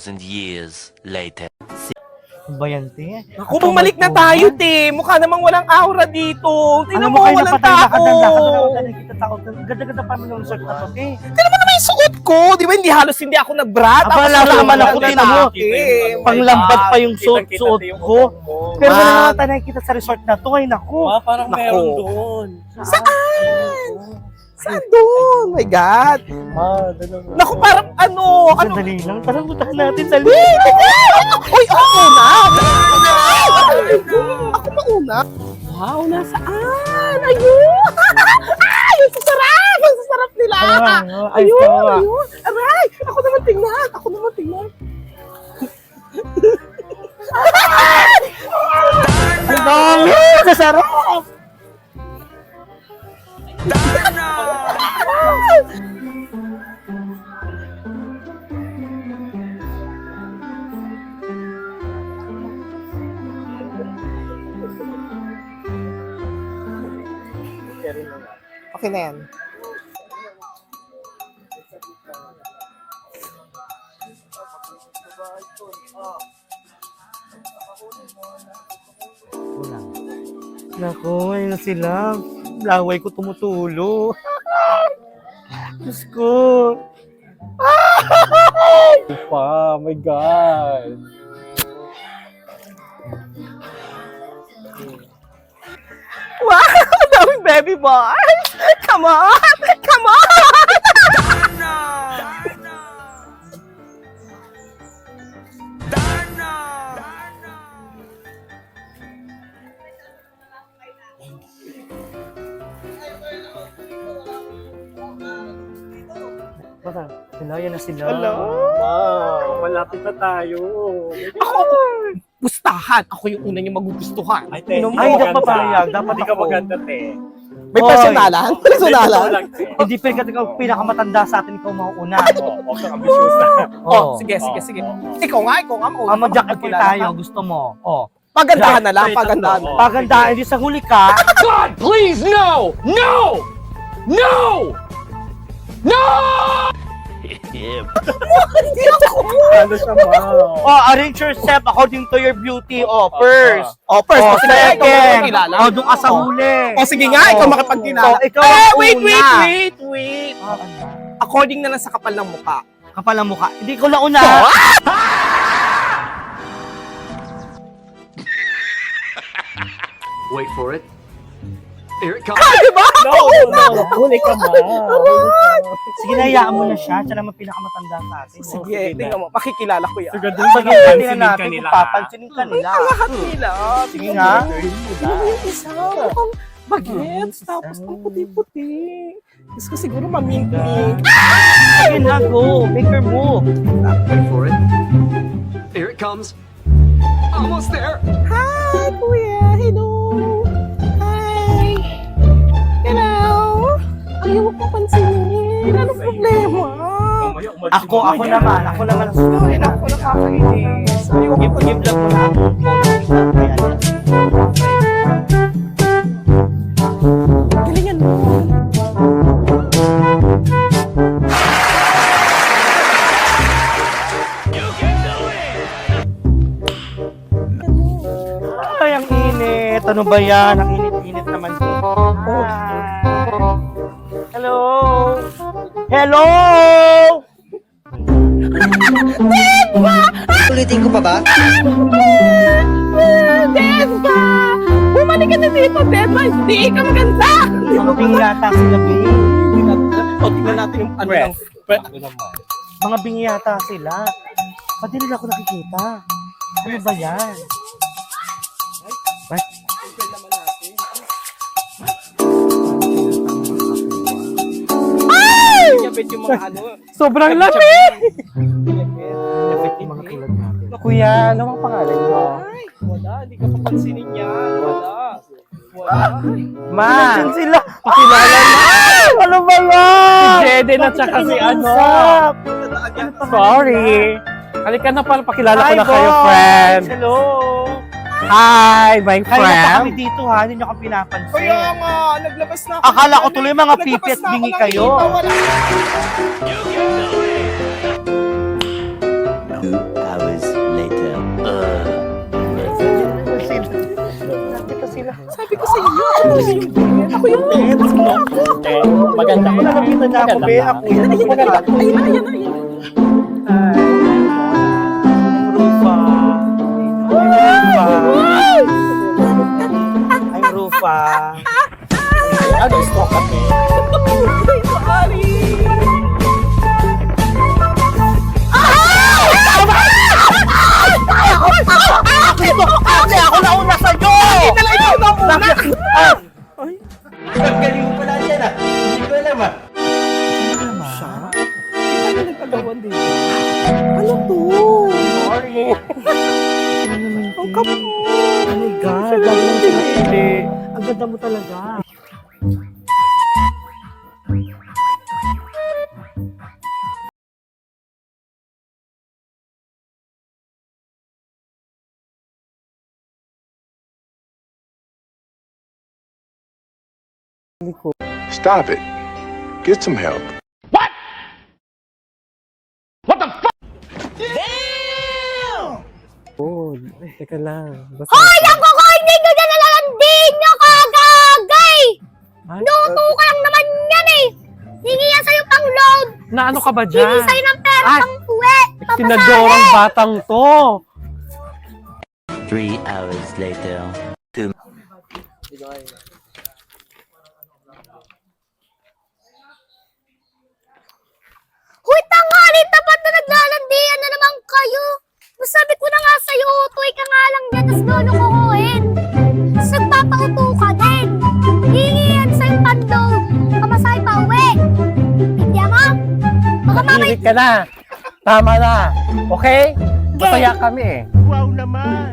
2,000 years later. Bayan, te. Ako, bumalik na tayo, te. Mukha namang walang aura dito. Tingnan Alam mo, kayo walang napatay tao. lakad ng kita tao. Ganda-ganda pa ng resort na to, te. Tingnan mo naman yung suot ko. Di ba, hindi ako nag-brat. Aba, naman ako, tingnan mo. Panglambat pa yung suot ko. Pero wala naman tayo nakikita sa resort na to. Ay, naku. Parang Nako. meron doon. Saan? Saan doon? My God. Dalawa. Naku, parang ano? Sandali lang. Parang butak natin sa Uy, ako mauna. Ako mauna. Wow, nasaan? Ayun! Ay, ang sasarap! Ang sasarap nila! Ayun, ayun. Aray! Ako naman tingnan! Ako naman tingnan! Ang dami! Sasarap! Okay na yan. Naku, ayun na sila. Laway ko tumutulo. Diyos ko. Pa, my God. Wow! Ang daming baby boys! Come on! Come on! Baka, yan na sila. Hello? Wow, malapit na tayo. Ako! Gustahan! Ako yung una niyo magugustuhan. Ay, te, Tingnan mo. Ay, dapat papayag. Dapat Hindi ka ako. maganda, te. May personalan? Personalan? Lang, te. Hindi pwede ikaw pinakamatanda sa atin, ikaw mauna. Huwag kang ambisyosa. Oh, sige, sige, sige. Ikaw nga, mauna. Jacket po tayo, gusto mo. Oh. Pagandahan na lang, pagandahan. Oh. Paganda, hindi sa huli ka. God, please, no! No! No! No! Yeah. Hindi ako! Ano siya, wow. Oh, arrange yourself according to your beauty. Oh, first. Oh, first, Oh, sige, ikaw second. makikilala. Oh, doon ka sa huli. Oh, sige nga, ikaw makipagkilala. Oh, ikaw Eh, ang wait, una. wait. According na lang sa kapal ng mukha. Kapal ang mukha. Hindi ko nauna. Wait for it. Here it comes. Diba? No. Huli ka ba? Sige, nahayaan mo na siya. Siya naman pinakamatanda sa atin. Sige, tingnan mo, makikilala ko yan. Sige, Sige, tingnan natin kung papansinin ka nila. Lahat nila. Sige nga. Tingnan mo yung isa. Mukhang bagets. Tapos ang puti-puti. Diyos ko siguro mamingking. Sige na, go. Make your move. Wait for it. Here it comes. Almost there. Hi, kuya. Hello. Hi. Hello. Ayaw mo papansinin. Ano problema? Ako naman. Ako naman. Ay, naku, nakakainis. Ayaw mo Give lang mo na ako. galingan mo. Ay, ang init. Ano ba yan? Ang init-init naman to. Oh. Hello? Hello? Ulitin ko pa ba? Denva! Bumalik ka na dito, Denva! Hindi ka maganda! Mga bingi yata sila, Bing. O, tingnan natin yung ano lang. Mga bingi yata sila. Pati nila ako nakikita. Ano ba yan? Yapit yung mga ano. Sobrang lamig! Dapat yung mga tulad natin. Kuya, ano ang pangalan mo? Ay, wala. Hindi ka papansinin yan. Wala. Wala. Ma! Nasaan sila? Pakilala na! Ano ba yan? Si Jeden at saka si ano. Sorry. Halika na pala, pakilala ko na kayo, friend. Hello! Hi, my Kaya na pa kami friend. dito ha, hindi nyo kami pinapansin. Kaya nga, naglabas na ako. Akala ko tuloy mga Naglabas pipi at na ako bingi ng kayo. iba, wala. Ako yung tingin. Maganda ko na. Nakita niya ako, be. Ako yan. Ayun na. Rufa. I'm Rufa. Ano, stalk kami. Ate, ako na una sa'yo! Ikaw na muna. Ang galing mo pala yan ah. Hindi ko alam ah. Ikaw na nagpagawan din. Ano to? Sorry. Ang kapal. Oh my God, lagi lang pinapili. Ang ganda mo talaga. Stop it. Get some help. Oh, teka lang. Basta, Hoy! Ako ko! Hindi ko na nalalambing nyo kagagay! Ay, Luto ka lang naman yan eh! Hingi yan sa'yo pang load! na ano ka ba Hingi dyan? sa'yo ng pera Ay! pang uwi! Tinadorang batang to. 3 hours later. Huy, tanghali! Tapat na naglalandian na naman kayo! Masabi ko na nga sa'yo, utoy ka nga lang yan, tas lulukuhin! Tapos nagpapauto ka din! Hingi yan sa'yo pang load! Pamasahe pa uwi! Hindi mo? Baka mamay... Makinig ka na. Tama na. Okay? Masaya kami eh. Wow naman.